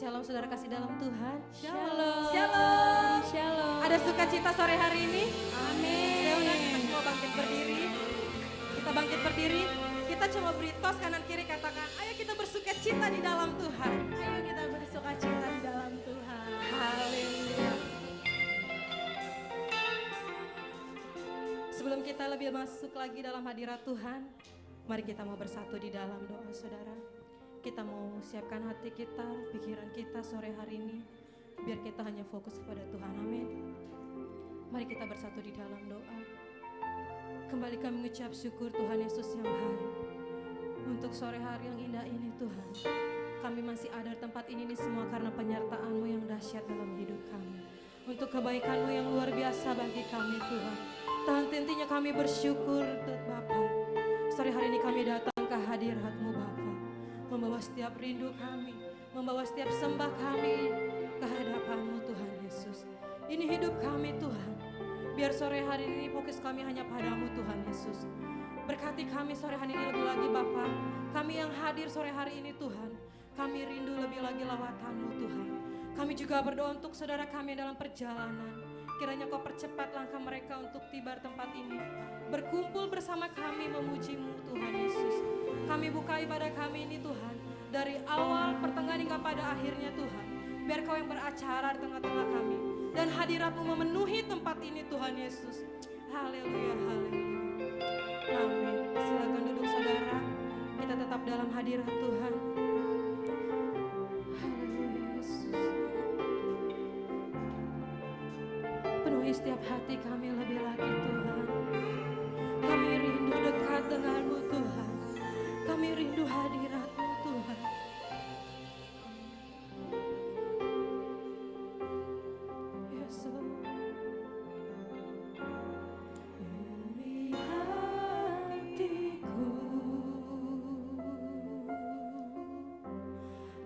Shalom saudara kasih dalam Tuhan. Shalom. Shalom. Shalom. Ada sukacita sore hari ini? Amin. Saya undang kita semua bangkit berdiri. Kita bangkit berdiri. Kita coba beri tos kanan kiri, katakan, ayo kita bersukacita di dalam Tuhan. Ayo kita bersukacita di dalam Tuhan. Haleluya. Sebelum kita lebih masuk lagi dalam hadirat Tuhan, mari kita mau bersatu di dalam doa saudara. Kita mau siapkan hati kita, pikiran kita sore hari ini, biar kita hanya fokus kepada Tuhan. Amin. Mari kita bersatu di dalam doa. Kembali kami mengucap syukur Tuhan Yesus yang baik. Untuk sore hari yang indah ini Tuhan, kami masih ada di tempat ini semua karena penyertaan-Mu yang dahsyat dalam hidup kami. Untuk kebaikan-Mu yang luar biasa bagi kami Tuhan. Tahan intinya kami bersyukur untuk Bapa. Sore hari ini kami datang ke hadirat-Mu Bapa. Membawa setiap rindu kami, membawa setiap sembah kami ke hadapan-Mu Tuhan Yesus. Ini hidup kami Tuhan. Biar sore hari ini fokus kami hanya padamu Tuhan Yesus. Berkati kami sore hari ini lebih lagi Bapa. Kami yang hadir sore hari ini Tuhan. Kami rindu lebih lagi lawatan-Mu Tuhan. Kami juga berdoa untuk saudara kami dalam perjalanan. Kiranya Kau percepat langkah mereka untuk tiba di tempat ini. Berkumpul bersama kami memuji-Mu Tuhan Yesus. Kami buka ibadah kami ini Tuhan. Dari awal pertengahan hingga pada akhirnya Tuhan. Biar Kau yang beracara di tengah-tengah kami. Dan hadirat-Mu memenuhi tempat ini Tuhan Yesus. Haleluya, haleluya. Amin. Silakan duduk saudara. Kita tetap dalam hadirat Tuhan. Haleluya Yesus. Penuhi setiap hati kami lebih lagi Tuhan. Kami rindu dekat dengan-Mu Tuhan. Kami rindu hadirat-Mu Tuhan. Yesus. Penuhi hatiku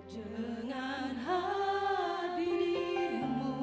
dengan hadir-Mu.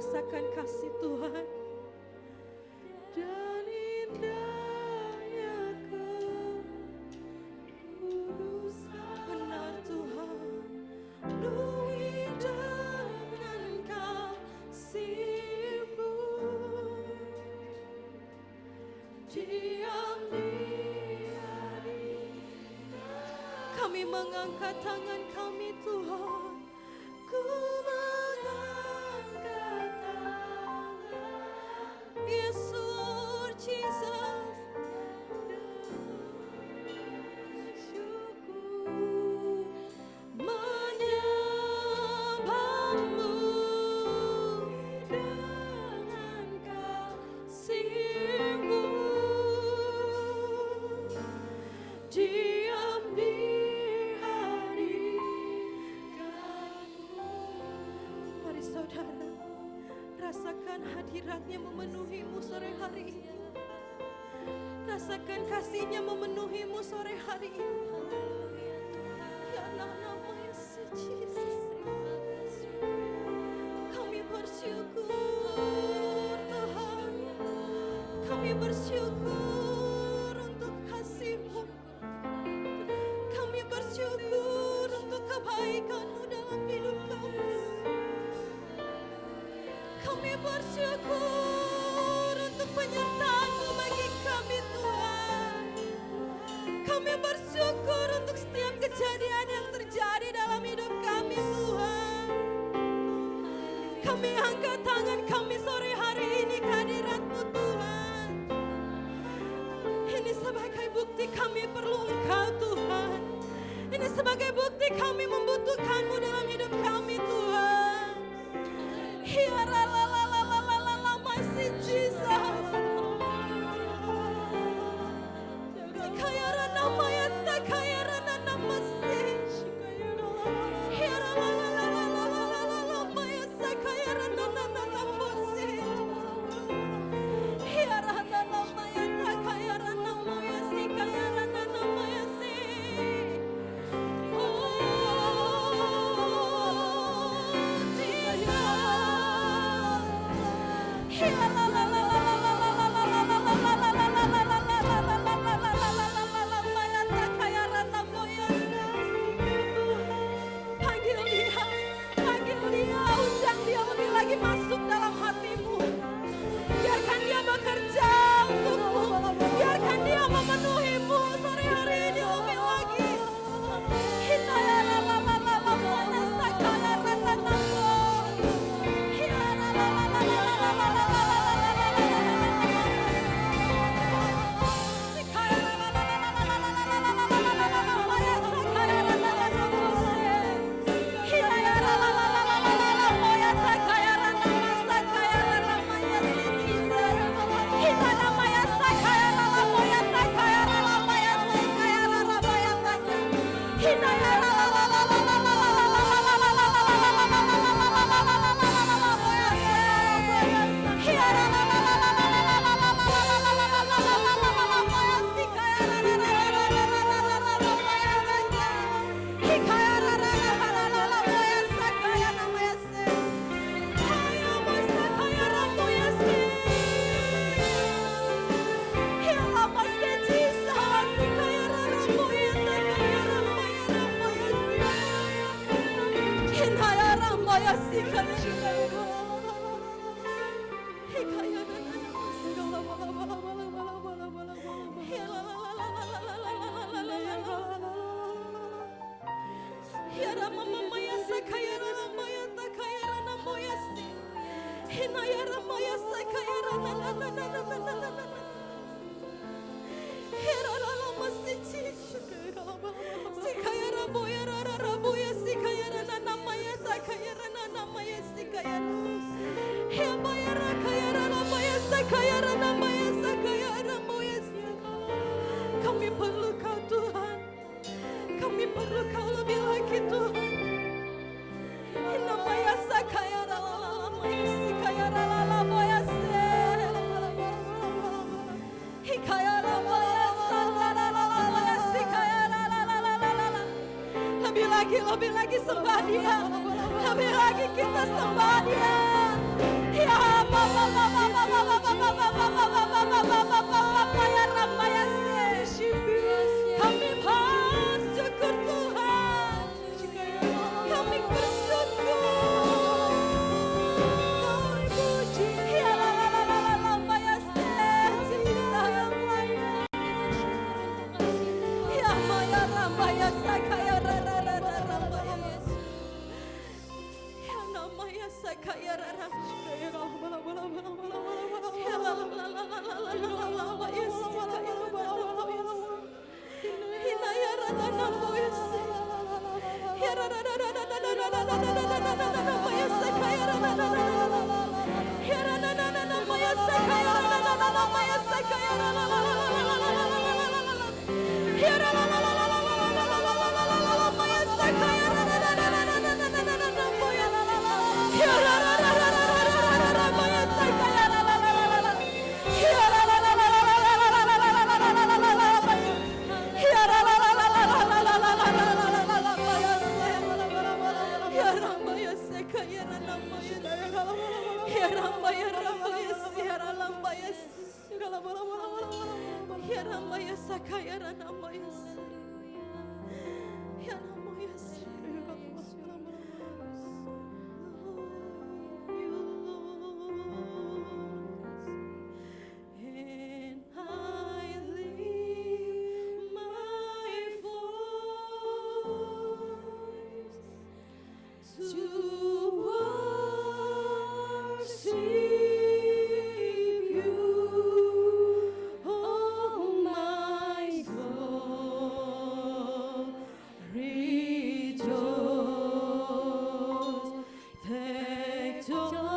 Rasakan kasih Tuhan. Dan indahnya kekudusan. Benar Tuhan, penuhi dengan kasih-Mu. Diam di hari kami mengangkat tangan kami Tuhan. Ku mengangkat tangan, Yesus, Lord Jesus. Syukur menyembah-Mu dengan kasih-Mu. Diam di Mari saudara, rasakan hadiratnya memenuhimu sore hari ini. Rasakan kasihnya memenuhimu sore hari ini. Ya nama Yesus Kristus. Kami bersyukur Tuhan. Kami bersyukur untuk kasih-Mu. Kami bersyukur untuk kebaikan-Mu dalam hidup kami. Kami bersyukur untuk penyertaan-Mu bagi kami Tuhan. Kami bersyukur untuk setiap kejadian yang terjadi dalam hidup kami Tuhan. Kami angkat tangan kami sore hari ini ke hadirat-Mu Tuhan. Ini sebagai bukti kami perlu Engkau Tuhan. Ini sebagai bukti kami membutuhkan-Mu dalam hidup kami Tuhan. Ya la la la la la la la la masih Jesus. Kaya rana maya tak kaya rana namasi. Ya la la la la la la la la la maya tak kaya rana nana namasi. Ya la la la maya tak kaya rana maya si kaya rana namaya si. Oh Jesus. Masuk dalam hatimu. Biarkan dia bekerja untukmu. Biarkan dia memenuhimu sore hari ini lebih lagi. Kita la la la la la la mana sakala rata nambo. Ya la la la la la la la la la Kami perlu Kau Tuhan. Kami perlu Kau lebih lagi Tuhan. Namanya sakaya rala sikaya rala boya se. Hikaya rala boya sikaya rala. Lebih lagi sembah Dia. Lebih lagi kita sembah Dia. Rejoice.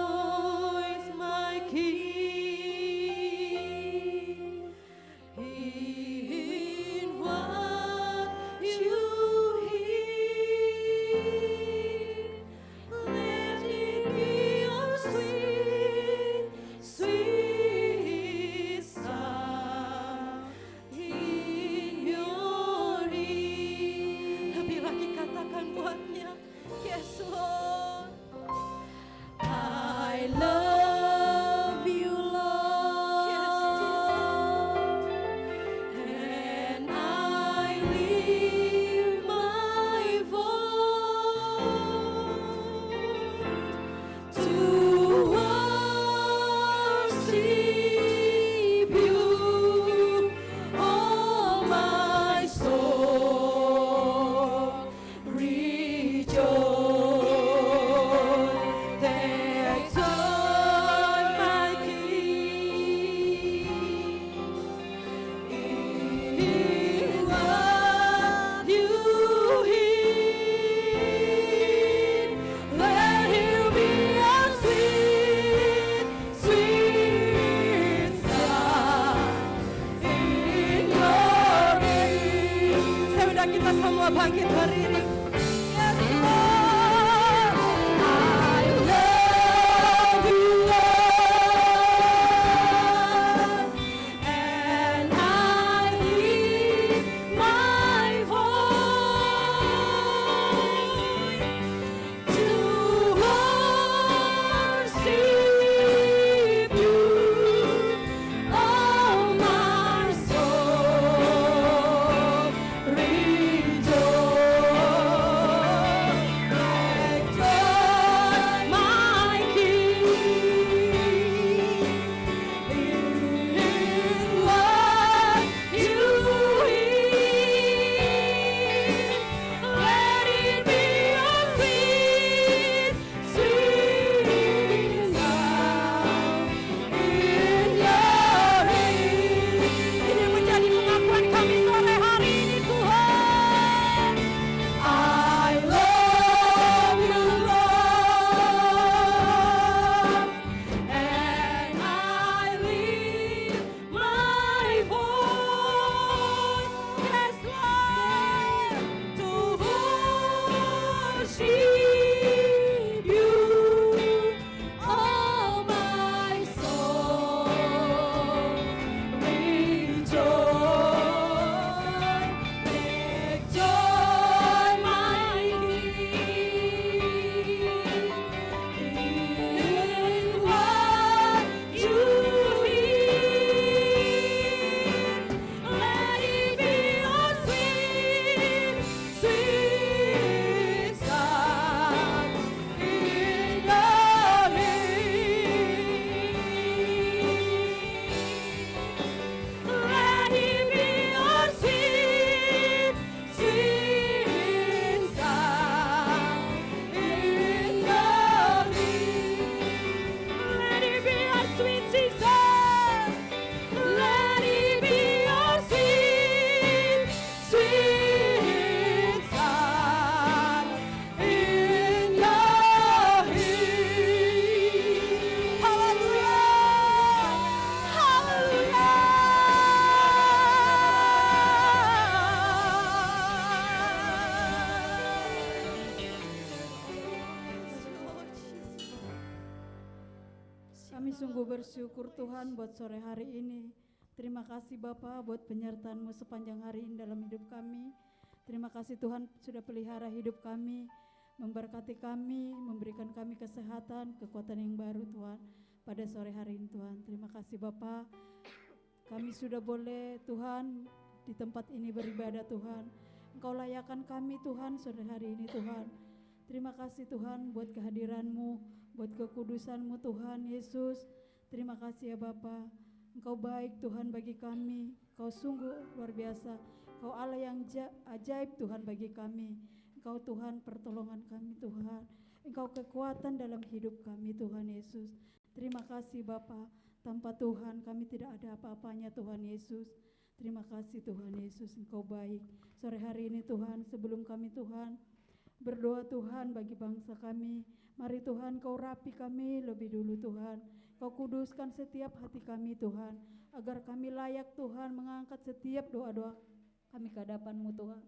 sungguh bersyukur Tuhan buat sore hari ini. Terima kasih Bapa buat penyertaan-Mu sepanjang hari ini dalam hidup kami. Terima kasih Tuhan sudah pelihara hidup kami, memberkati kami, memberikan kami kesehatan, kekuatan yang baru Tuhan pada sore hari ini Tuhan. Terima kasih Bapa. Kami sudah boleh Tuhan di tempat ini beribadah Tuhan. Engkau layakkan kami Tuhan sore hari ini Tuhan. Terima kasih Tuhan buat kehadiran-Mu, buat kekudusan-Mu Tuhan Yesus. Terima kasih ya Bapa. Engkau baik Tuhan bagi kami. Engkau sungguh luar biasa. Engkau Allah yang ajaib Tuhan bagi kami. Engkau Tuhan pertolongan kami Tuhan. Engkau kekuatan dalam hidup kami Tuhan Yesus. Terima kasih Bapa. Tanpa Tuhan kami tidak ada apa-apanya Tuhan Yesus. Terima kasih Tuhan Yesus. Engkau baik. Sore hari ini Tuhan, sebelum kami Tuhan berdoa Tuhan bagi bangsa kami, mari Tuhan Kau rapi kami lebih dulu Tuhan. Kau kuduskan setiap hati kami Tuhan, agar kami layak Tuhan mengangkat setiap doa-doa kami ke hadapan-Mu Tuhan.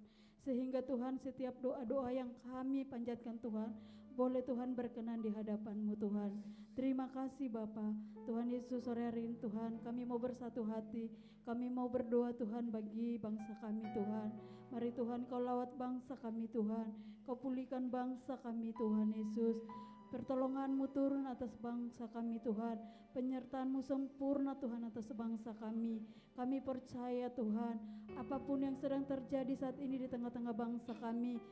Sehingga Tuhan setiap doa-doa yang kami panjatkan Tuhan, boleh Tuhan berkenan di hadapan-Mu Tuhan. Terima kasih Bapa. Tuhan Yesus, sore hari ini Tuhan, kami mau bersatu hati, kami mau berdoa Tuhan bagi bangsa kami Tuhan. Mari Tuhan Kau lawat bangsa kami Tuhan, Kau pulihkan bangsa kami Tuhan Yesus. Pertolongan-Mu turun atas bangsa kami Tuhan, penyertaan-Mu sempurna Tuhan atas bangsa kami. Kami percaya Tuhan, apapun yang sedang terjadi saat ini di tengah-tengah bangsa kami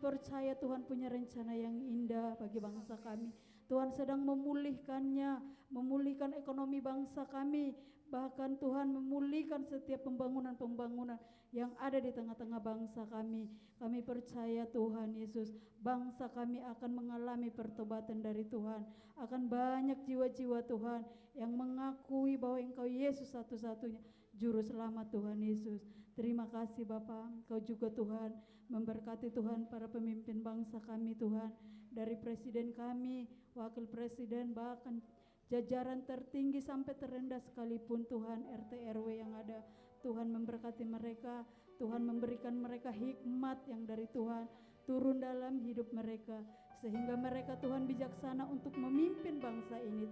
percaya Tuhan punya rencana yang indah bagi bangsa kami. Tuhan sedang memulihkannya, memulihkan ekonomi bangsa kami, bahkan Tuhan memulihkan setiap pembangunan-pembangunan yang ada di tengah-tengah bangsa kami. Kami percaya Tuhan Yesus, bangsa kami akan mengalami pertobatan dari Tuhan. Akan banyak jiwa-jiwa Tuhan yang mengakui bahwa Engkau Yesus satu-satunya Juru Selamat Tuhan Yesus. Terima kasih Bapa. Engkau juga Tuhan memberkati Tuhan para pemimpin bangsa kami Tuhan. Dari presiden kami, wakil presiden, bahkan jajaran tertinggi sampai terendah sekalipun Tuhan, RT RW yang ada, Tuhan memberkati mereka. Tuhan memberikan mereka hikmat yang dari Tuhan turun dalam hidup mereka, sehingga mereka Tuhan bijaksana untuk memimpin bangsa ini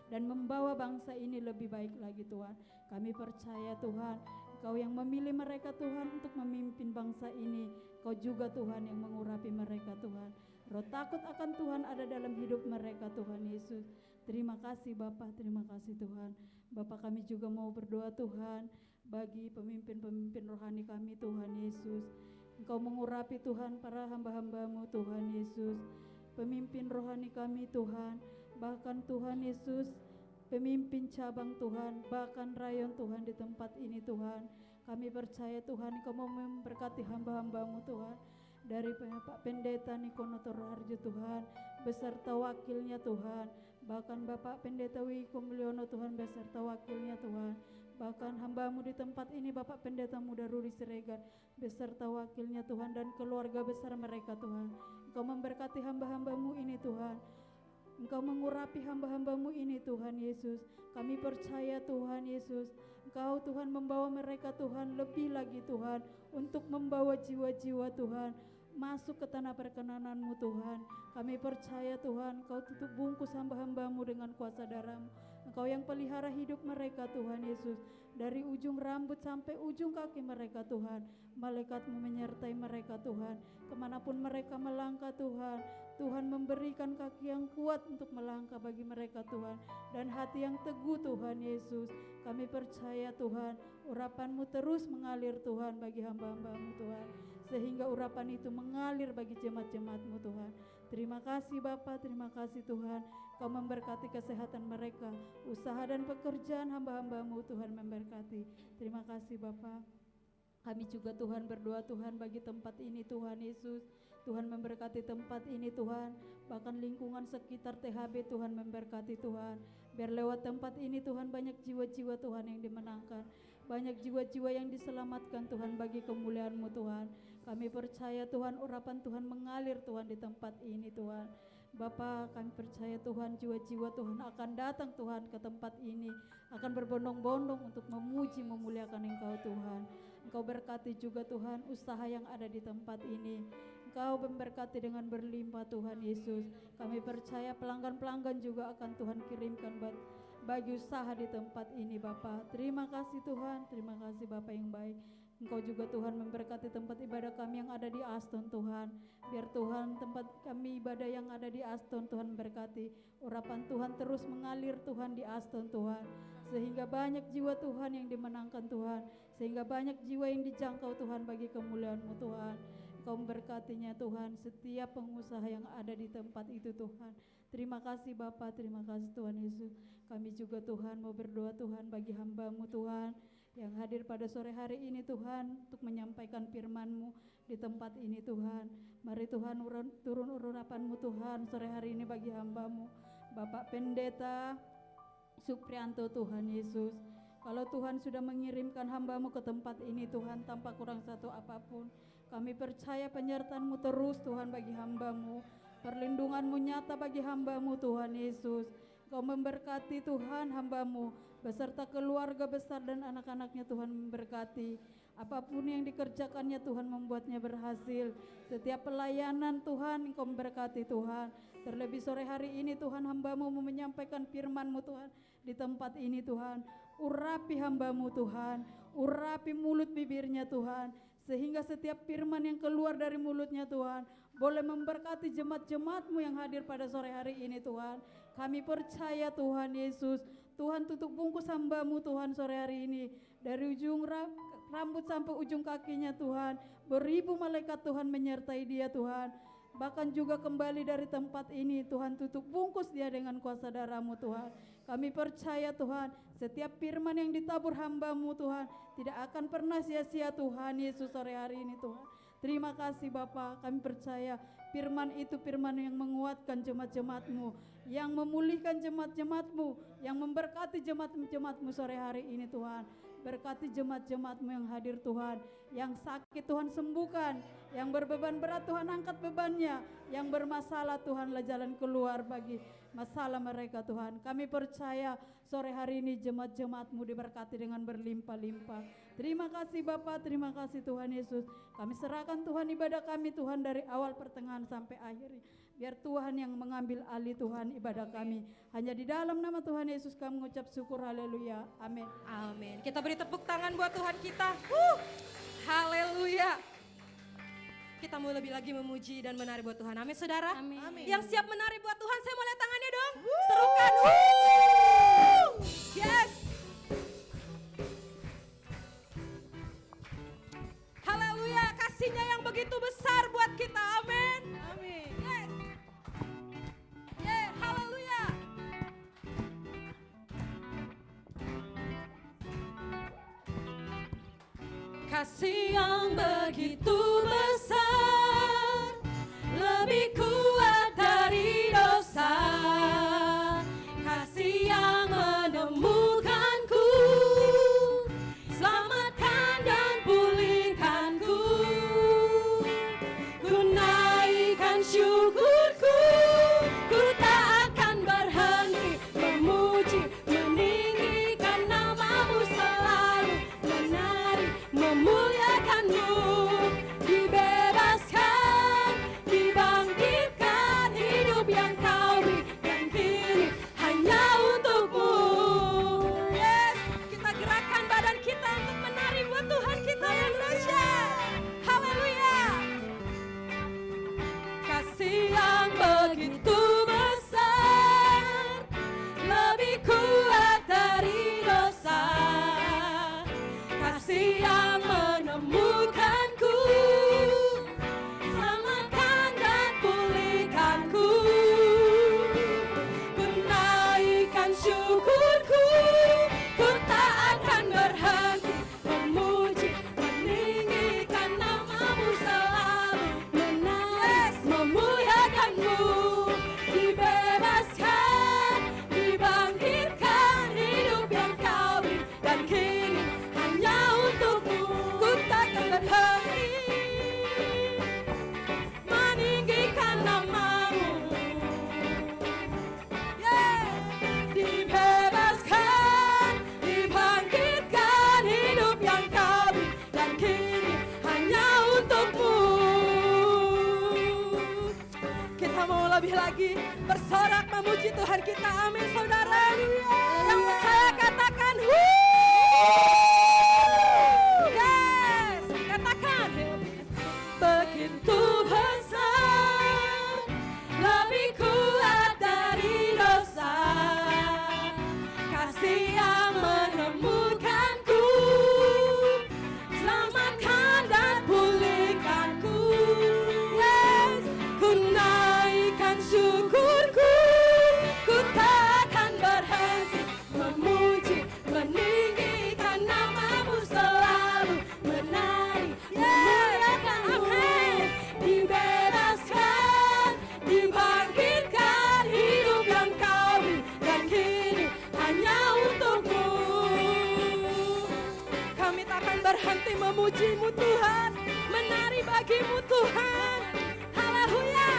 dan membawa bangsa ini lebih baik lagi Tuhan. Kami percaya Tuhan, Kau yang memilih mereka Tuhan untuk memimpin bangsa ini. Kau juga Tuhan yang mengurapi mereka Tuhan. Roh takut akan Tuhan ada dalam hidup mereka Tuhan Yesus. Terima kasih Bapa, terima kasih Tuhan. Bapa, kami juga mau berdoa Tuhan bagi pemimpin-pemimpin rohani kami Tuhan Yesus. Engkau mengurapi Tuhan para hamba-hamba-Mu Tuhan Yesus. Pemimpin rohani kami Tuhan, bahkan Tuhan Yesus, pemimpin cabang Tuhan, bahkan rayon Tuhan di tempat ini Tuhan. Kami percaya Tuhan Engkau mau memberkati hamba-hamba-Mu Tuhan. Dari Pak Pendeta Nikono Toroharjo Tuhan, beserta wakilnya Tuhan. Bahkan Bapak Pendeta Wiko Mulyono Tuhan, beserta wakilnya Tuhan. Bahkan hamba-Mu di tempat ini Bapak Pendeta Muda Rudi Siregar, beserta wakilnya Tuhan, dan keluarga besar mereka Tuhan. Engkau memberkati hamba-hamba-Mu ini Tuhan. Engkau mengurapi hamba-hamba-Mu ini Tuhan Yesus. Kami percaya Tuhan Yesus, Engkau Tuhan membawa mereka Tuhan lebih lagi Tuhan, untuk membawa jiwa-jiwa Tuhan masuk ke tanah perkenanan-Mu Tuhan. Kami percaya Tuhan, Kau tutup bungkus hamba-hamba-Mu dengan kuasa darah-Mu. Engkau yang pelihara hidup mereka Tuhan Yesus, dari ujung rambut sampai ujung kaki mereka Tuhan. Malaikat-Mu menyertai mereka Tuhan, kemanapun mereka melangkah Tuhan. Tuhan memberikan kaki yang kuat untuk melangkah bagi mereka Tuhan, dan hati yang teguh Tuhan Yesus. Kami percaya Tuhan, urapan-Mu terus mengalir Tuhan bagi hamba-hamba-Mu Tuhan, sehingga urapan itu mengalir bagi jemaat-jemaat-Mu Tuhan. Terima kasih Bapa, terima kasih Tuhan. Kau memberkati kesehatan mereka, usaha dan pekerjaan hamba-hamba-Mu Tuhan memberkati. Terima kasih Bapa. Kami juga Tuhan berdoa Tuhan bagi tempat ini Tuhan Yesus. Tuhan memberkati tempat ini Tuhan, bahkan lingkungan sekitar THB Tuhan memberkati Tuhan. Biar lewat tempat ini Tuhan banyak jiwa-jiwa Tuhan yang dimenangkan, banyak jiwa-jiwa yang diselamatkan Tuhan bagi kemuliaan-Mu Tuhan. Kami percaya Tuhan, urapan Tuhan mengalir Tuhan di tempat ini Tuhan. Bapa, kami percaya Tuhan, jiwa-jiwa Tuhan akan datang Tuhan ke tempat ini, akan berbondong-bondong untuk memuji memuliakan Engkau Tuhan. Engkau berkati juga Tuhan usaha yang ada di tempat ini. Engkau memberkati dengan berlimpah Tuhan Yesus. Kami percaya pelanggan-pelanggan juga akan Tuhan kirimkan bagi usaha di tempat ini Bapa. Terima kasih Tuhan, terima kasih Bapa yang baik. Engkau juga Tuhan memberkati tempat ibadah kami yang ada di Aston Tuhan. Biar Tuhan tempat kami ibadah yang ada di Aston Tuhan memberkati. Urapan Tuhan terus mengalir Tuhan di Aston Tuhan. Sehingga banyak jiwa Tuhan yang dimenangkan Tuhan. Sehingga banyak jiwa yang dijangkau Tuhan bagi kemuliaan-Mu Tuhan. Engkau memberkatinya Tuhan setiap pengusaha yang ada di tempat itu Tuhan. Terima kasih Bapa, terima kasih Tuhan Yesus. Kami juga Tuhan mau berdoa Tuhan bagi hamba-Mu Tuhan yang hadir pada sore hari ini Tuhan untuk menyampaikan firman-Mu di tempat ini Tuhan. Mari Tuhan turun urapan-Mu Tuhan sore hari ini bagi hamba-Mu Bapak Pendeta Suprianto Tuhan Yesus. Kalau Tuhan sudah mengirimkan hamba-Mu ke tempat ini Tuhan tanpa kurang satu apapun, kami percaya penyertaan-Mu terus Tuhan bagi hamba-Mu, perlindungan-Mu nyata bagi hamba-Mu Tuhan Yesus. Kau memberkati Tuhan hamba-Mu beserta keluarga besar dan anak-anaknya Tuhan memberkati. Apapun yang dikerjakannya Tuhan membuatnya berhasil. Setiap pelayanan Tuhan Engkau memberkati Tuhan. Terlebih sore hari ini Tuhan hamba-Mu mau menyampaikan firman-Mu Tuhan di tempat ini Tuhan. Urapi hamba-Mu Tuhan, urapi mulut bibirnya Tuhan. Sehingga setiap firman yang keluar dari mulutnya Tuhan boleh memberkati jemaat-jemaat-Mu yang hadir pada sore hari ini Tuhan. Kami percaya Tuhan Yesus, Tuhan tutup bungkus hamba-Mu Tuhan sore hari ini. Dari ujung rambut sampai ujung kakinya Tuhan, beribu malaikat Tuhan menyertai dia Tuhan. Bahkan juga kembali dari tempat ini Tuhan tutup bungkus dia dengan kuasa darah-Mu Tuhan. Kami percaya Tuhan, setiap firman yang ditabur hamba-Mu Tuhan tidak akan pernah sia-sia Tuhan Yesus sore hari ini Tuhan. Terima kasih Bapa, kami percaya firman itu firman yang menguatkan jemaat-jemaat-Mu, yang memulihkan jemaat-jemaat-Mu, yang memberkati jemaat-jemaat-Mu sore hari ini Tuhan. Berkati jemaat-jemaat-Mu yang hadir Tuhan, yang sakit Tuhan sembuhkan, yang berbeban berat Tuhan angkat bebannya, yang bermasalah Tuhanlah jalan keluar bagi masalah mereka Tuhan. Kami percaya sore hari ini jemaat-jemaat-Mu diberkati dengan berlimpah-limpah. Terima kasih Bapa, terima kasih Tuhan Yesus. Kami serahkan Tuhan ibadah kami Tuhan dari awal pertengahan sampai akhir. Biar Tuhan yang mengambil alih Tuhan ibadah kami. Hanya di dalam nama Tuhan Yesus kami mengucap syukur, haleluya, amin. Amin. Kita beri tepuk tangan buat Tuhan kita. Haleluya. Kita mau lebih lagi memuji dan menari buat Tuhan. Amin saudara. Amin. Yang siap menari buat Tuhan, saya mau lihat tangannya dong. Serukan. Yes. Haleluya, kasihnya yang begitu besar buat kita. Amin. Amin. Yes. Yeah, haleluya. Kasih yang begitu besar, lebih kuat dari dosa. Kasih yang menemukanku, selamatkan dan pulihkanku. Ku naikkan syukurku, ku tak akan berhenti memuji, meninggikan nama-Mu selalu, menari, memuliakan-Mu. Dibebaskan, dibangkitkan, bersorak memuji Tuhan kita. Amin saudara. Yang percaya katakan yes, katakan begitu besar, lebih kuat dari dosa, kasih yang menemukanku, selamatkan dan pulihkanku. Yes, ku naikkan syukurku, ku takkan berhenti memuji, meninggikan namamu selalu, menari, memuliakan. Amin. Dibebaskan, dibangkitkan, hidup yang kau beri, dan kini hanya untukmu. Kami takkan berhenti memujimu Tuhan, menari bagimu Tuhan. Haleluya.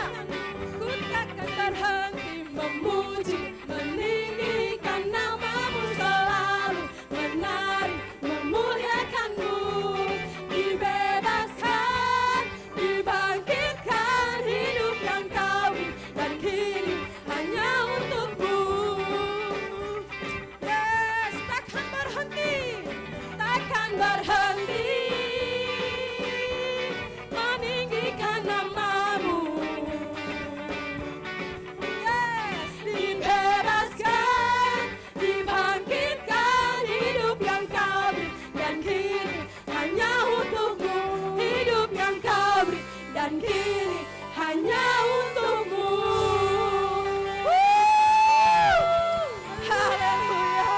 Ku takkan berhenti memuji, meninggikan namamu selalu, menari, memuliakanmu. Dibebaskan, dibangkitkan, hidup yang kau beri, dan kini hanya untukmu. Yes, takkan berhenti, takkan berhenti meninggikan namamu. Yes, dibebaskan, dibangkitkan, hidup yang kau beri, dan kini hanya untukmu. Hidup yang kau beri, dan kini hanya untukmu. Haleluya.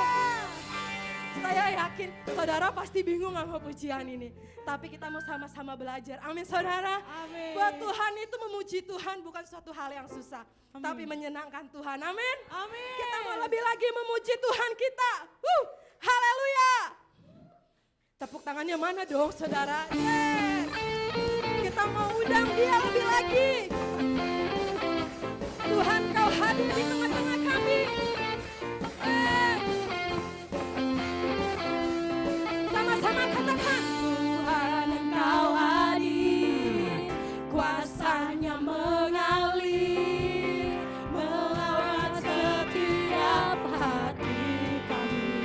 Saya yakin saudara pasti bingung sama pujian ini, tapi kita mau sama-sama belajar. Amin saudara. Amin. Buat Tuhan itu memuji Tuhan bukan suatu hal yang susah, Amin. tapi menyenangkan Tuhan. Amin. Amin. Kita mau lebih lagi memuji Tuhan kita. Haleluya. Tepuk tangannya mana dong saudara? Yes. Kita mau undang dia lebih lagi. Tuhan kau hadir di tengah-tengah kami. Yes. Sama-sama katakan Tuhan engkau hadir, kuasanya mengalir, melawat setiap hati kami.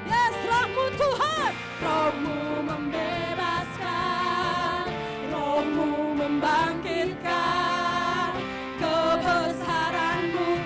Yes, rohmu Tuhan, rohmu membebaskan, rohmu membangkitkan, kebesaranmu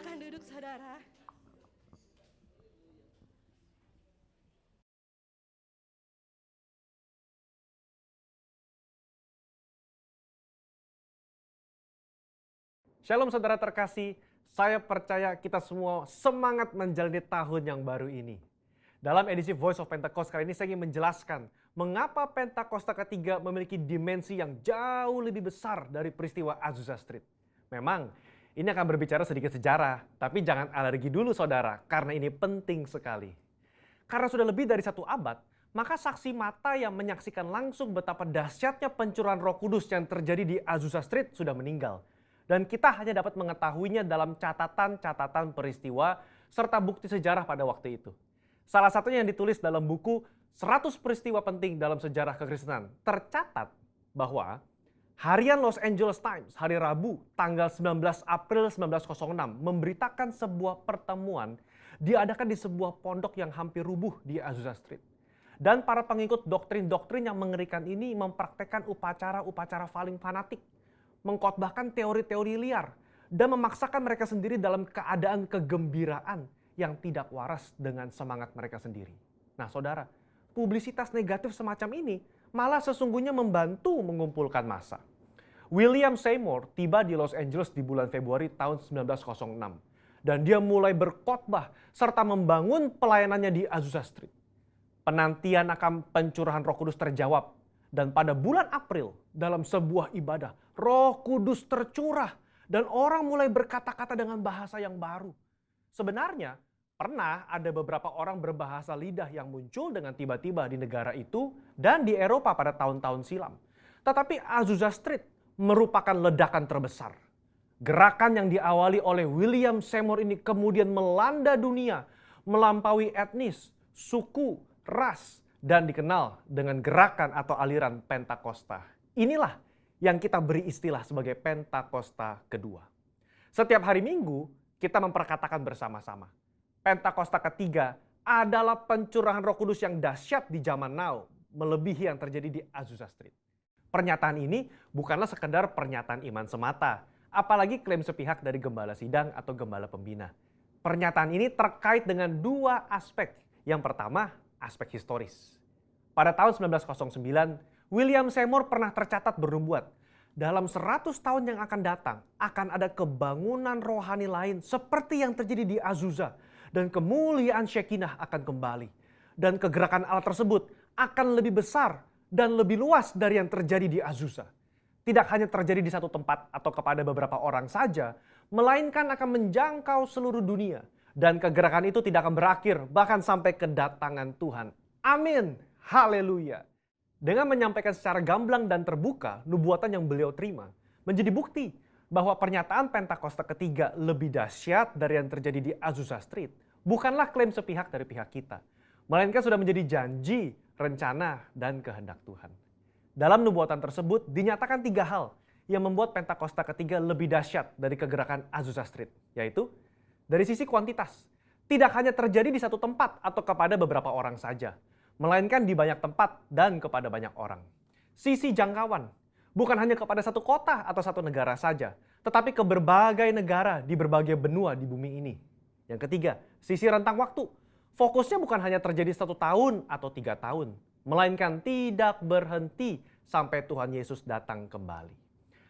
Silakan duduk saudara. Shalom saudara terkasih, saya percaya kita semua semangat menjalani tahun yang baru ini. Dalam edisi Voice of Pentecost kali ini saya ingin menjelaskan mengapa Pentakosta ketiga memiliki dimensi yang jauh lebih besar dari peristiwa Azusa Street. Memang ini akan berbicara sedikit sejarah, tapi jangan alergi dulu saudara, karena ini penting sekali. Karena sudah lebih dari 1 abad, maka saksi mata yang menyaksikan langsung betapa dahsyatnya pencurahan Roh Kudus yang terjadi di Azusa Street sudah meninggal. Dan kita hanya dapat mengetahuinya dalam catatan-catatan peristiwa serta bukti sejarah pada waktu itu. Salah satunya yang ditulis dalam buku 100 peristiwa penting dalam sejarah kekristenan. Tercatat bahwa harian Los Angeles Times hari Rabu tanggal 19 April 1906 memberitakan sebuah pertemuan diadakan di sebuah pondok yang hampir rubuh di Azusa Street. Dan para pengikut doktrin-doktrin yang mengerikan ini mempraktekkan upacara-upacara paling fanatik, mengkhotbahkan teori-teori liar, dan memaksakan mereka sendiri dalam keadaan kegembiraan yang tidak waras dengan semangat mereka sendiri. Nah saudara, publisitas negatif semacam ini malah sesungguhnya membantu mengumpulkan massa. William Seymour tiba di Los Angeles di bulan Februari tahun 1906. Dan dia mulai berkhotbah serta membangun pelayanannya di Azusa Street. Penantian akan pencurahan Roh Kudus terjawab. Dan pada bulan April, dalam sebuah ibadah, Roh Kudus tercurah dan orang mulai berkata-kata dengan bahasa yang baru. Sebenarnya, pernah ada beberapa orang berbahasa lidah yang muncul dengan tiba-tiba di negara itu dan di Eropa pada tahun-tahun silam. Tetapi Azusa Street merupakan ledakan terbesar. Gerakan yang diawali oleh William Seymour ini kemudian melanda dunia, melampaui etnis, suku, ras, dan dikenal dengan gerakan atau aliran Pentakosta. Inilah yang kita beri istilah sebagai Pentakosta kedua. Setiap hari Minggu kita memperkatakan bersama-sama. Pentakosta ketiga adalah pencurahan Roh Kudus yang dahsyat di zaman now, melebihi yang terjadi di Azusa Street. Pernyataan ini bukanlah sekedar pernyataan iman semata, apalagi klaim sepihak dari gembala sidang atau gembala pembina. Pernyataan ini terkait dengan 2 aspek. Yang pertama, aspek historis. Pada tahun 1909, William Seymour pernah tercatat bernubuat, dalam 100 tahun yang akan datang akan ada kebangunan rohani lain seperti yang terjadi di Azusa, dan kemuliaan Shekinah akan kembali. Dan kegerakan Allah tersebut akan lebih besar dan lebih luas dari yang terjadi di Azusa. Tidak hanya terjadi di satu tempat atau kepada beberapa orang saja, melainkan akan menjangkau seluruh dunia. Dan kegerakan itu tidak akan berakhir, bahkan sampai kedatangan Tuhan. Amin. Haleluya. Dengan menyampaikan secara gamblang dan terbuka nubuatan yang beliau terima, menjadi bukti bahwa pernyataan Pentakosta ketiga lebih dahsyat dari yang terjadi di Azusa Street bukanlah klaim sepihak dari pihak kita, melainkan sudah menjadi janji, rencana, dan kehendak Tuhan. Dalam nubuatan tersebut dinyatakan 3 hal yang membuat Pentakosta ketiga lebih dahsyat dari kegerakan Azusa Street, yaitu dari sisi kuantitas, tidak hanya terjadi di satu tempat atau kepada beberapa orang saja, melainkan di banyak tempat dan kepada banyak orang. Sisi jangkauan, bukan hanya kepada satu kota atau satu negara saja, tetapi ke berbagai negara di berbagai benua di bumi ini. Yang ketiga, sisi rentang waktu. Fokusnya bukan hanya terjadi 1 tahun atau 3 tahun, melainkan tidak berhenti sampai Tuhan Yesus datang kembali.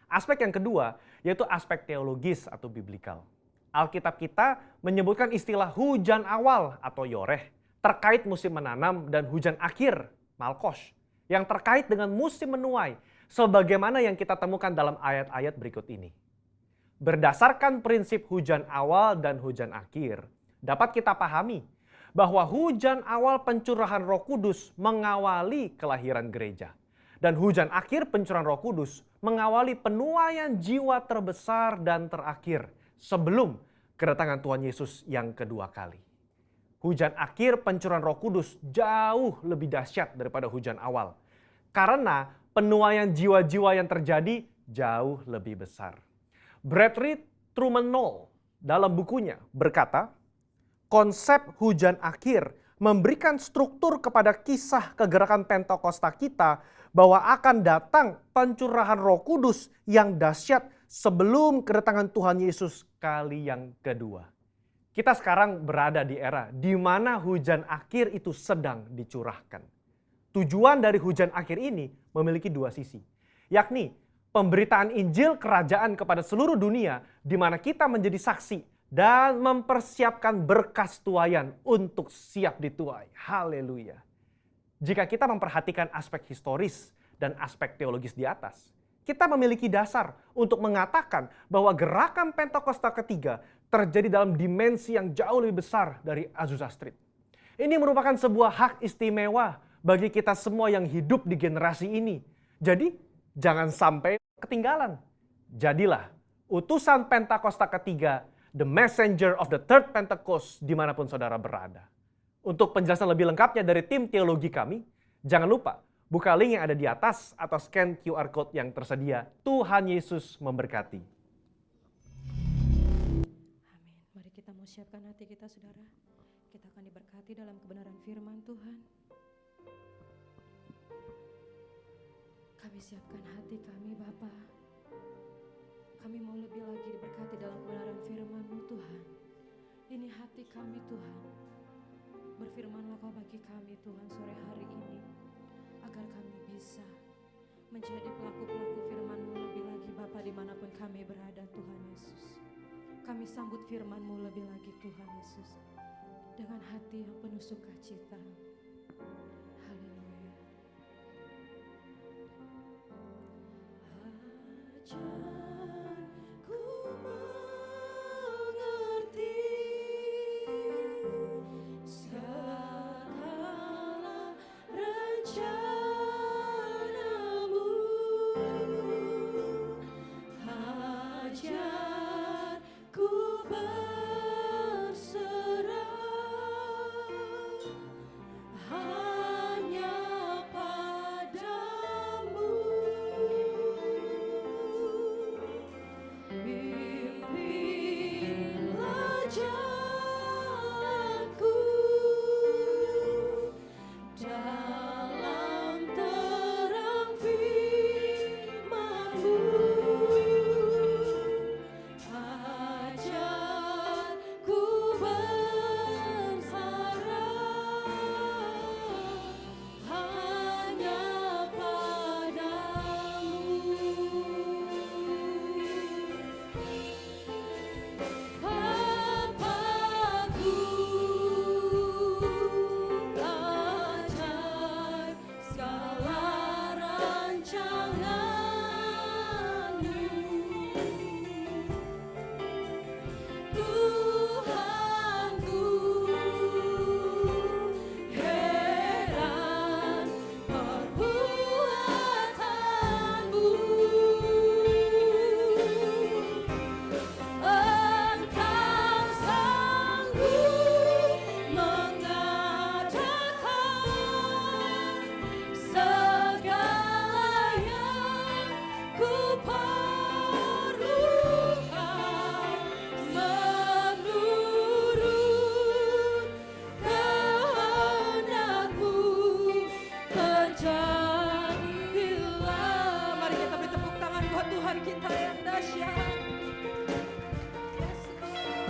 Aspek yang kedua, yaitu aspek teologis atau biblikal. Alkitab kita menyebutkan istilah hujan awal atau yoreh terkait musim menanam dan hujan akhir, malkosh, yang terkait dengan musim menuai, sebagaimana yang kita temukan dalam ayat-ayat berikut ini. Berdasarkan prinsip hujan awal dan hujan akhir, dapat kita pahami bahwa hujan awal pencurahan Roh Kudus mengawali kelahiran gereja. Dan hujan akhir pencurahan Roh Kudus mengawali penuaian jiwa terbesar dan terakhir sebelum kedatangan Tuhan Yesus yang kedua kali. Hujan akhir pencurahan Roh Kudus jauh lebih dahsyat daripada hujan awal. Karena penuaian jiwa-jiwa yang terjadi jauh lebih besar. Bradley Truman Knoll dalam bukunya berkata, konsep hujan akhir memberikan struktur kepada kisah kegerakan Pentakosta kita bahwa akan datang pencurahan Roh Kudus yang dahsyat sebelum kedatangan Tuhan Yesus kali yang kedua. Kita sekarang berada di era di mana hujan akhir itu sedang dicurahkan. Tujuan dari hujan akhir ini memiliki dua sisi, yakni pemberitaan Injil Kerajaan kepada seluruh dunia di mana kita menjadi saksi dan mempersiapkan berkas tuaian untuk siap dituai. Haleluya. Jika kita memperhatikan aspek historis dan aspek teologis di atas, kita memiliki dasar untuk mengatakan bahwa gerakan Pentakosta ketiga terjadi dalam dimensi yang jauh lebih besar dari Azusa Street. Ini merupakan sebuah hak istimewa bagi kita semua yang hidup di generasi ini. Jadi, jangan sampai ketinggalan. Jadilah utusan Pentakosta ketiga, the messenger of the third Pentecost, dimanapun saudara berada. Untuk penjelasan lebih lengkapnya dari tim teologi kami, jangan lupa buka link yang ada di atas atau scan QR Code yang tersedia. Tuhan Yesus memberkati. Amin. Mari kita mau siapkan hati kita, saudara. Kita akan diberkati dalam kebenaran firman Tuhan. Kami siapkan hati kami, Bapa. Kami mau lebih lagi diberkati dalam kebenaran firman-Mu, Tuhan. Ini hati kami, Tuhan. Berfirmanlah Kau bagi kami, Tuhan, sore hari ini, agar kami bisa menjadi pelaku-pelaku firman-Mu lebih lagi, Bapa, dimanapun kami berada, Tuhan Yesus. Kami sambut firman-Mu lebih lagi, Tuhan Yesus, dengan hati yang penuh sukacita. Haleluya. Ajarku mengerti segala rencana-Mu. Ajarku berserah hanya padamu. Pimpinlah jalanku dalam terang firman-Mu. Ajarku berharap hanya padamu. Bapakku, ajar segala rancangan-Mu. Tuhanku, heran perbuatan-Mu. Engkau sanggup mengadakan segala yang ku perlukan, menurut kehendak-Mu terjadilah. Mari kita beri tepuk tangan buat Tuhan kita yang dahsyat. Yes, Lord.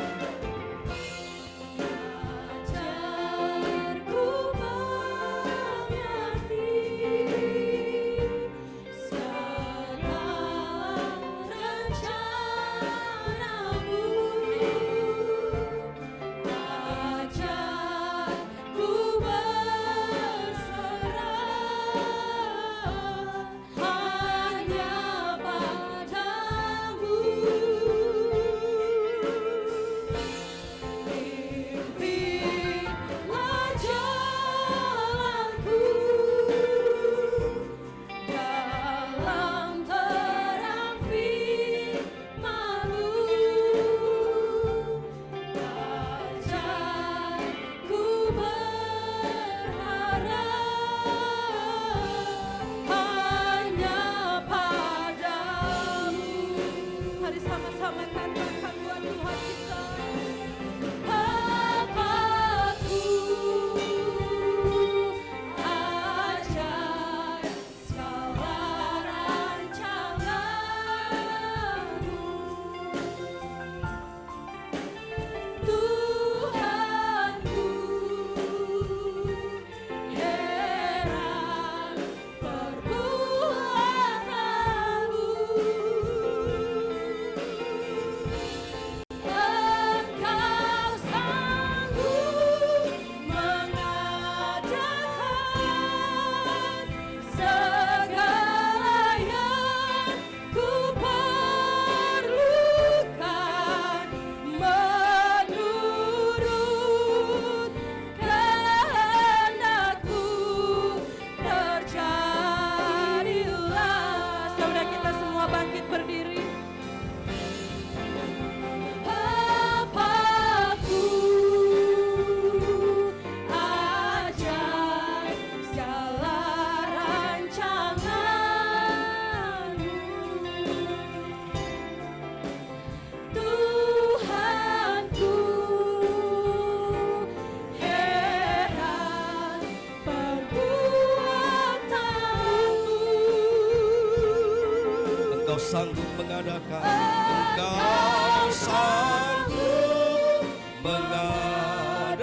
sanggup mengadakan, Engkau sanggup mengadakan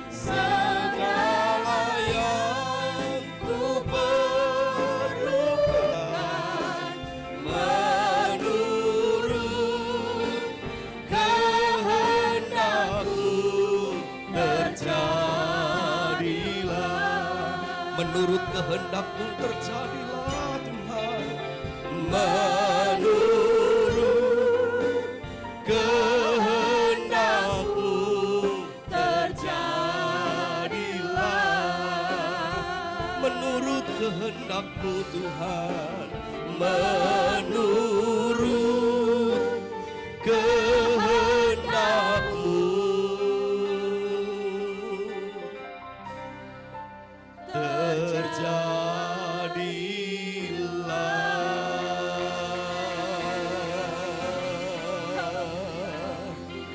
segala yang ku perlukan menurut kehendak-Mu terjadilah. Menurut kehendak-Mu terjadilah Tuhan. Menurut kehendak-Mu terjadilah. Menurut kehendak-Mu Tuhan. Menurut kehendak-Mu terjadilah.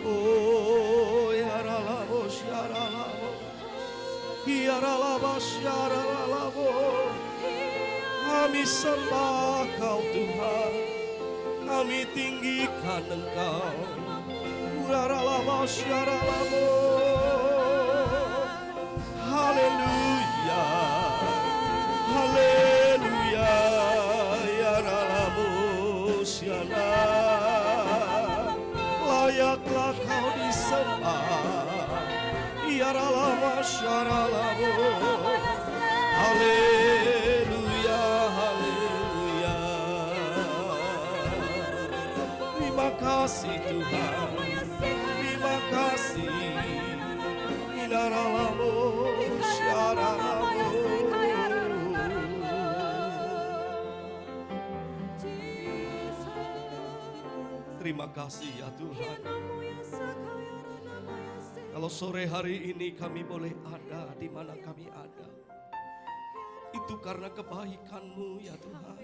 Oh ya ralabo syaralabo, ya ralabo syaralabo. Kami sembah Kau Tuhan, kami tinggikan Engkau. Ya ralabo syaralabo. Haleluya, haleluya, ya Ralamusyana. Layaklah Kau disembah, ya Ralamusyaralamu. Haleluya, haleluya. Terima kasih Tuhan, terima kasih. Terima kasih ya Tuhan. Kalau sore hari ini kami boleh ada di mana kami ada, itu karena kebaikan-Mu ya Tuhan.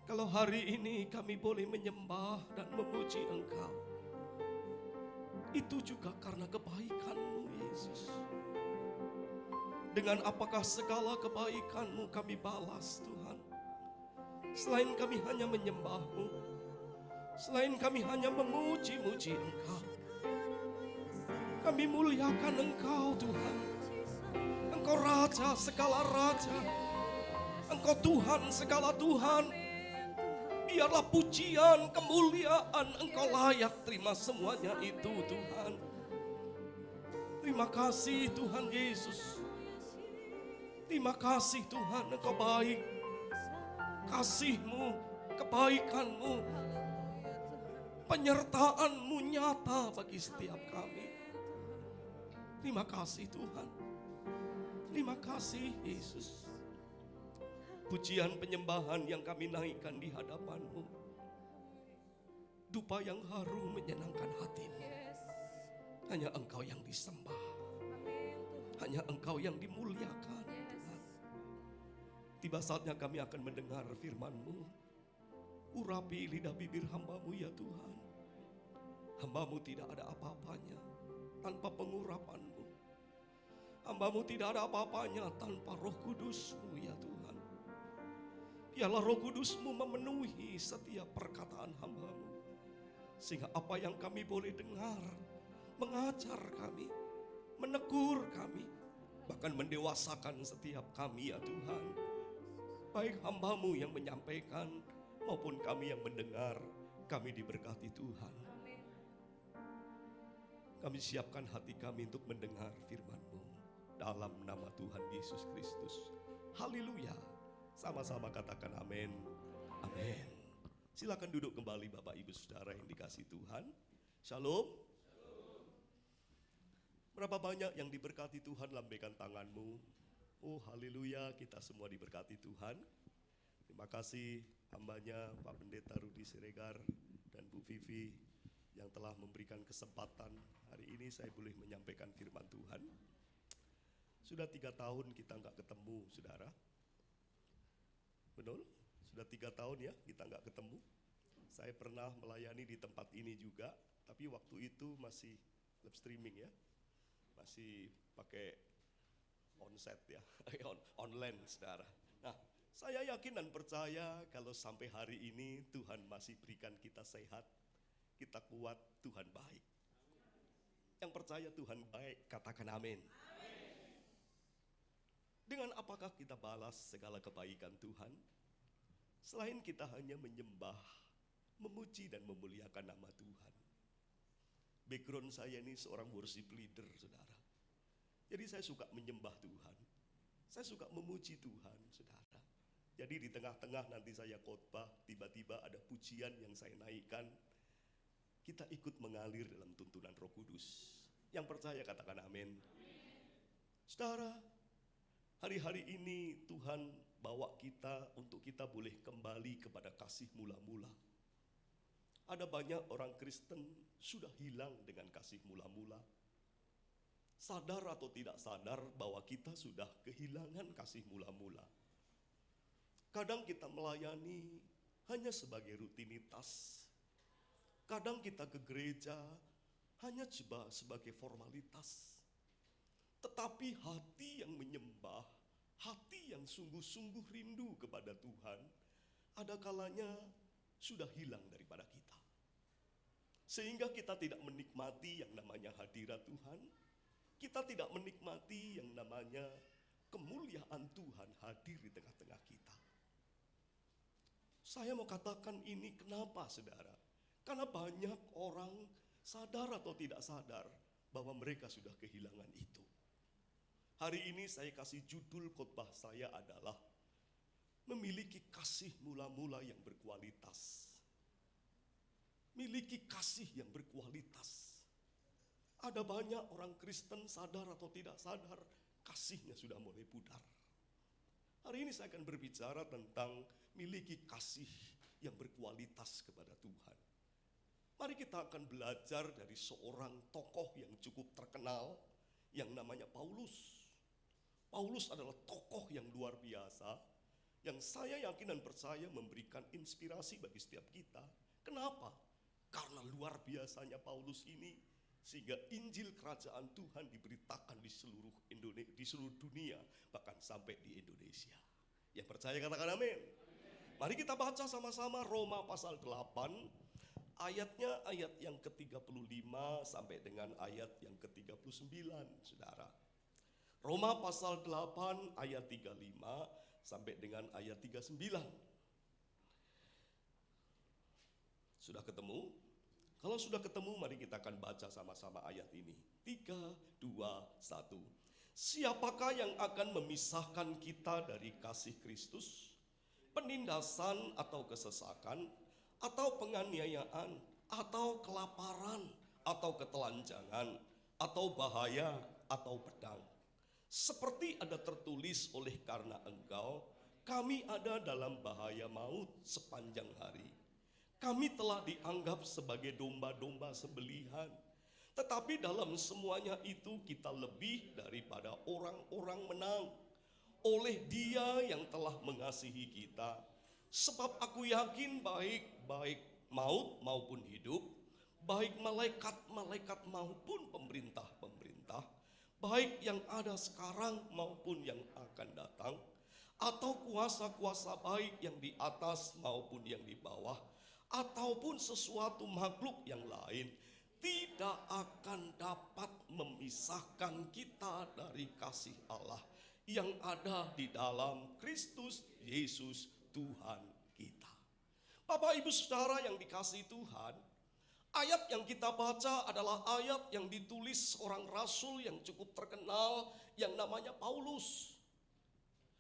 Kalau hari ini kami boleh menyembah dan memuji Engkau, itu juga karena kebaikan-Mu Yesus. Dengan apakah segala kebaikan-Mu kami balas Tuhan? Selain kami hanya menyembah-Mu, selain kami hanya memuji-muji Engkau, kami muliakan Engkau Tuhan. Engkau Raja segala Raja, Engkau Tuhan segala Tuhan. Biarlah pujian, kemuliaan Engkau layak terima semuanya itu Tuhan. Terima kasih Tuhan Yesus. Terima kasih Tuhan, Engkau baik. Kasih-Mu, kebaikan-Mu, penyertaan-Mu nyata bagi setiap kami. Terima kasih Tuhan. Terima kasih Yesus. Pujian penyembahan yang kami naikkan di hadapan-Mu, dupa yang harum menyenangkan hati-Mu. Hanya Engkau yang disembah, hanya Engkau yang dimuliakan Tuhan. Tiba saatnya kami akan mendengar firman-Mu. Urapi lidah bibir hamba-Mu ya Tuhan. Hamba-Mu tidak ada apa-apanya tanpa pengurapan-Mu. Hamba-Mu tidak ada apa-apanya tanpa Roh Kudus-Mu ya Tuhan. Biarlah Roh Kudus-Mu memenuhi setiap perkataan hamba-Mu, sehingga apa yang kami boleh dengar mengajar kami, menegur kami, bahkan mendewasakan setiap kami ya Tuhan. Baik hamba-Mu yang menyampaikan maupun kami yang mendengar, kami diberkati Tuhan. Kami siapkan hati kami untuk mendengar firman-Mu dalam nama Tuhan Yesus Kristus. Haleluya. Sama-sama katakan amin. Amin. Silakan duduk kembali Bapak Ibu Saudara yang dikasihi Tuhan. Shalom. Berapa banyak yang diberkati Tuhan, lambaikan tanganmu. Oh haleluya, kita semua diberkati Tuhan. Terima kasih hambanya Pak Pendeta Rudi Siregar dan Bu Vivi yang telah memberikan kesempatan hari ini saya boleh menyampaikan firman Tuhan. Sudah 3 tahun kita nggak ketemu saudara. Betul? Sudah 3 tahun ya kita nggak ketemu. Saya pernah melayani di tempat ini juga, tapi waktu itu masih live streaming ya. Masih pakai onsite ya, online saudara. Nah Saya yakin dan percaya kalau sampai hari ini Tuhan masih berikan kita sehat, kita kuat, Tuhan baik. Yang percaya Tuhan baik, katakan amin. Dengan apakah kita balas segala kebaikan Tuhan? Selain kita hanya menyembah, memuji dan memuliakan nama Tuhan. Background saya ini seorang worship leader, saudara. Jadi saya suka menyembah Tuhan. Saya suka memuji Tuhan, saudara. Jadi di tengah-tengah nanti saya khotbah, tiba-tiba ada pujian yang saya naikkan. Kita ikut mengalir dalam tuntunan Roh Kudus. Yang percaya katakan amin. Saudara, hari-hari ini Tuhan bawa kita untuk kita boleh kembali kepada kasih mula-mula. Ada banyak orang Kristen sudah hilang dengan kasih mula-mula. Sadar atau tidak sadar bahwa kita sudah kehilangan kasih mula-mula. Kadang kita melayani hanya sebagai rutinitas. Kadang kita ke gereja hanya sebagai formalitas. Tetapi hati yang menyembah, hati yang sungguh-sungguh rindu kepada Tuhan, ada kalanya sudah hilang daripada kita. Sehingga kita tidak menikmati yang namanya hadirat Tuhan. Kita tidak menikmati yang namanya kemuliaan Tuhan hadir di tengah-tengah kita. Saya mau katakan ini kenapa, saudara? Karena banyak orang sadar atau tidak sadar bahwa mereka sudah kehilangan itu. Hari ini saya kasih judul khotbah saya adalah memiliki kasih mula-mula yang berkualitas. Miliki kasih yang berkualitas. Ada banyak orang Kristen sadar atau tidak sadar, kasihnya sudah mulai pudar. Hari ini saya akan berbicara tentang miliki kasih yang berkualitas kepada Tuhan. Mari kita akan belajar dari seorang tokoh yang cukup terkenal yang namanya Paulus. Paulus adalah tokoh yang luar biasa yang saya yakin dan percaya memberikan inspirasi bagi setiap kita. Kenapa? Karena luar biasanya Paulus ini sehingga Injil Kerajaan Tuhan diberitakan di seluruh dunia, bahkan sampai di Indonesia. Yang percaya katakan amin. Mari kita baca sama-sama Roma pasal 8, ayatnya ayat yang ke-35 sampai dengan ayat yang ke-39, saudara. Roma pasal 8 ayat 35 sampai dengan ayat 39. Sudah ketemu? Kalau sudah ketemu, mari kita akan baca sama-sama ayat ini. 3, 2, 1. Siapakah yang akan memisahkan kita dari kasih Kristus? Penindasan atau kesesakan, atau penganiayaan, atau kelaparan, atau ketelanjangan, atau bahaya, atau pedang. Seperti ada tertulis, oleh karena engkau, kami ada dalam bahaya maut sepanjang hari. Kami telah dianggap sebagai domba-domba sembelihan. Tetapi dalam semuanya itu kita lebih daripada orang-orang menang. Oleh Dia yang telah mengasihi kita. Sebab aku yakin baik maut maupun hidup, baik malaikat-malaikat maupun pemerintah-pemerintah, baik yang ada sekarang maupun yang akan datang, atau kuasa-kuasa baik yang di atas maupun yang di bawah, ataupun sesuatu makhluk yang lain, tidak akan dapat memisahkan kita dari kasih Allah yang ada di dalam Kristus Yesus Tuhan kita. Bapak Ibu Saudara yang dikasihi Tuhan, ayat yang kita baca adalah ayat yang ditulis seorang rasul yang cukup terkenal yang namanya Paulus.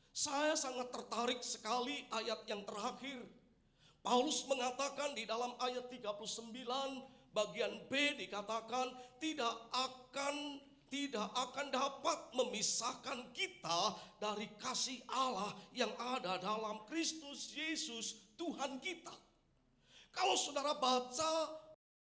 Saya sangat tertarik sekali ayat yang terakhir. Paulus mengatakan di dalam ayat 39 bagian B dikatakan tidak akan dapat memisahkan kita dari kasih Allah yang ada dalam Kristus Yesus Tuhan kita. Kalau saudara baca